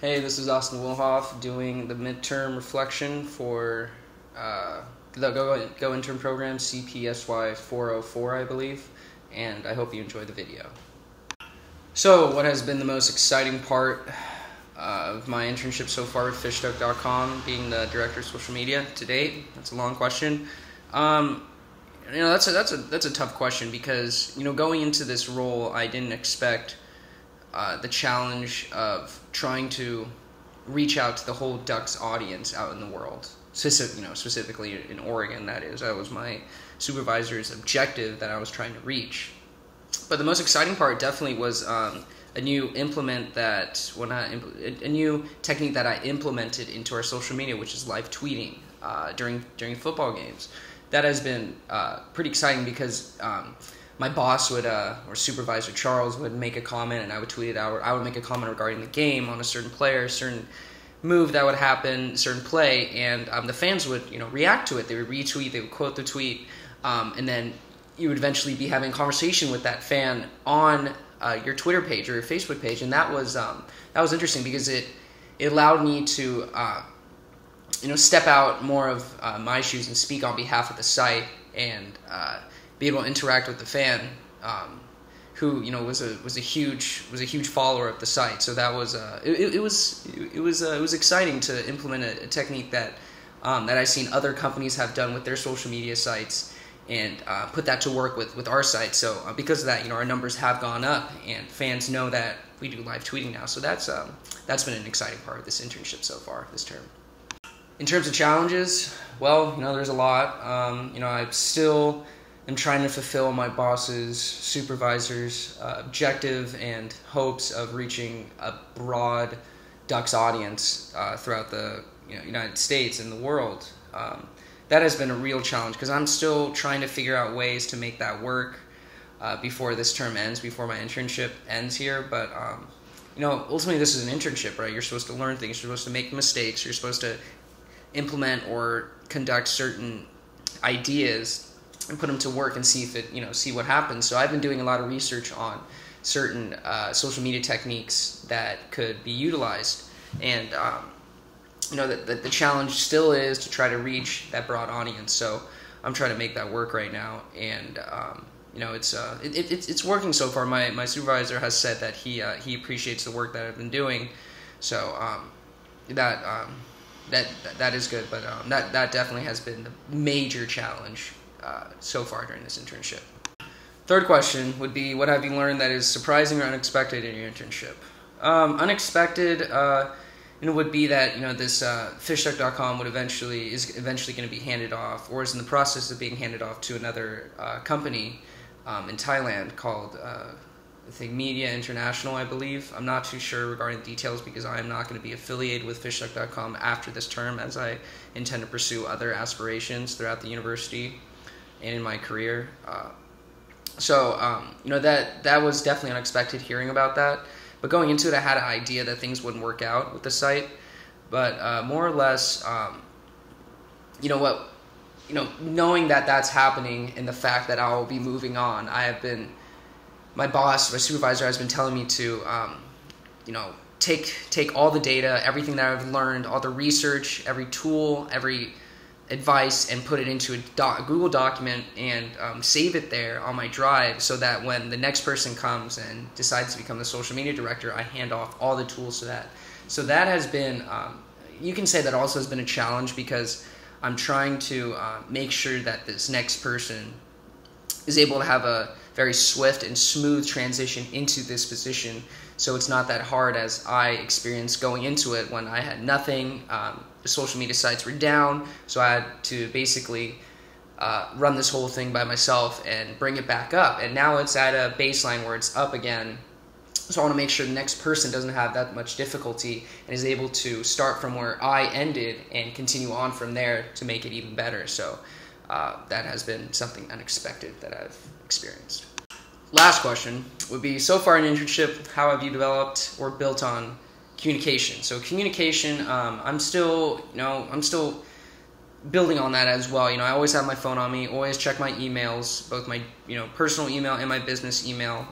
Hey, this is Austin Wilhoff doing the midterm reflection for the Go Intern program, CPSY 404, I believe, and I hope you enjoy the video. So, what has been the most exciting part of my internship so far with fishduck.com, being the director of social media to date? That's a long question. That's a tough question because, going into this role, I didn't expect the challenge of trying to reach out to the whole Ducks audience out in the world, specifically in Oregon. That was my supervisor's objective that I was trying to reach. But the most exciting part definitely was a new technique that I implemented into our social media, which is live tweeting during football games. That has been pretty exciting because my boss would, or supervisor Charles, would make a comment and I would tweet it out, or I would make a comment regarding the game on a certain player, a certain move that would happen, a certain play, and the fans would, react to it. They would retweet, they would quote the tweet, and then you would eventually be having a conversation with that fan on your Twitter page or your Facebook page, and that was interesting because it allowed me to step out more of my shoes and speak on behalf of the site and be able to interact with the fan, who was a huge follower of the site. So that was it was exciting to implement a technique that I've seen other companies have done with their social media sites and put that to work with our site. So because of that, our numbers have gone up and fans know that we do live tweeting now. So that's been an exciting part of this internship so far this term. In terms of challenges, well, there's a lot. I still am trying to fulfill my boss's, supervisor's objective and hopes of reaching a broad Ducks audience throughout the United States and the world. That has been a real challenge because I'm still trying to figure out ways to make that work before this term ends, before my internship ends here. But ultimately this is an internship, right? You're supposed to learn things. You're supposed to make mistakes. You're supposed to implement or conduct certain ideas and put them to work and see what happens. So I've been doing a lot of research on certain social media techniques that could be utilized, and the challenge still is to try to reach that broad audience. So I'm trying to make that work right now, and it's working so far. My supervisor has said that he appreciates the work that I've been doing, so that is good. But that definitely has been the major challenge so far during this internship. Third question would be, what have you learned that is surprising or unexpected in your internship? Unexpected would be that this fishduck.com is eventually going to be handed off, or is in the process of being handed off to another company in Thailand called I think Media International, I believe. I'm not too sure regarding the details because I am not going to be affiliated with fishduck.com after this term, as I intend to pursue other aspirations throughout the university and in my career. That was definitely unexpected hearing about that. But going into it, I had an idea that things wouldn't work out with the site. But more or less, knowing that that's happening and the fact that I will be moving on, my supervisor has been telling me to, take all the data, everything that I've learned, all the research, every tool, every advice, and put it into a Google document and save it there on my drive, so that when the next person comes and decides to become the social media director, I hand off all the tools to that. So that has been, you can say that also has been a challenge, because I'm trying to make sure that this next person is able to have a very swift and smooth transition into this position, so it's not that hard as I experienced going into it when I had nothing. The social media sites were down, so I had to basically run this whole thing by myself and bring it back up, and now it's at a baseline where it's up again. So I want to make sure the next person doesn't have that much difficulty and is able to start from where I ended and continue on from there to make it even better. So that has been something unexpected that I've experienced. Last question would be, so far in internship, how have you developed or built on communication? So communication, I'm still building on that as well. I always have my phone on me, always check my emails, both my personal email and my business email.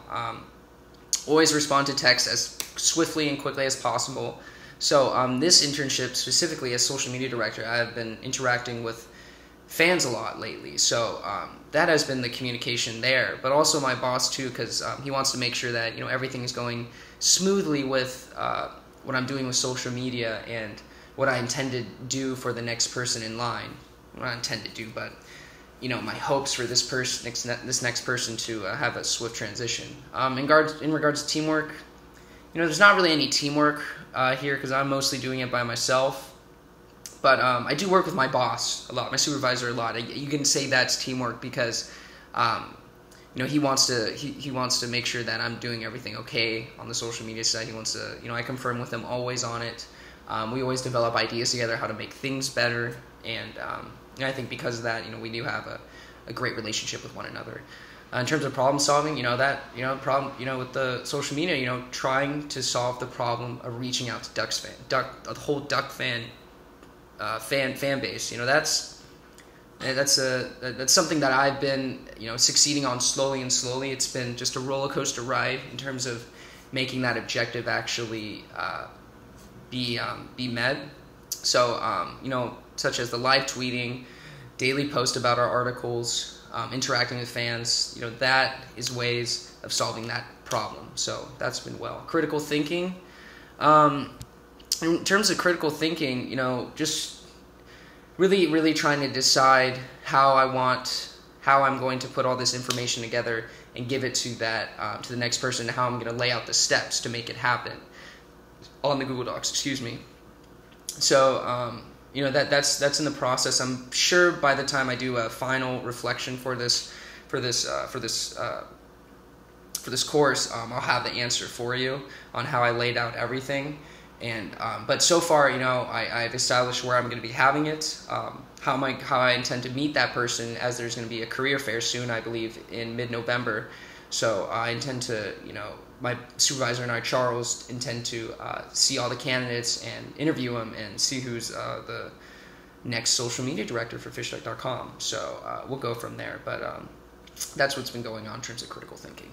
Always respond to text as swiftly and quickly as possible. So this internship specifically as social media director, I've been interacting with fans a lot lately. So that has been the communication there, but also my boss too, because he wants to make sure that everything is going smoothly with what I'm doing with social media and what I intend to do for the next person in line. What I intend to do, but my hopes for this next person to have a swift transition. In regards to teamwork, there's not really any teamwork here because I'm mostly doing it by myself. But I do work with my boss a lot, my supervisor a lot. You can say that's teamwork because he wants to make sure that I'm doing everything okay on the social media side. He wants to, I confirm with him always on it. We always develop ideas together how to make things better, and I think because of that, we do have a great relationship with one another. In terms of problem solving, with the social media, trying to solve the problem of reaching out to the whole Duck fan base. That's something that I've been succeeding on slowly and slowly. It's been just a roller coaster ride in terms of making that objective actually be met. So such as the live tweeting, daily post about our articles, interacting with fans, that is ways of solving that problem. So that's been well. Critical thinking. In terms of critical thinking, just really trying to decide how I'm going to put all this information together and give it to the next person, and how I'm going to lay out the steps to make it happen on the Google Docs. Excuse me. So that's in the process. I'm sure by the time I do a final reflection for this course, I'll have the answer for you on how I laid out everything. And but so far, I've established where I'm going to be having it, how I intend to meet that person, as there's going to be a career fair soon, I believe, in mid-November. So I intend to, my supervisor and I, Charles, intend to see all the candidates and interview them and see who's the next social media director for fishduck.com. So we'll go from there. But that's what's been going on in terms of critical thinking.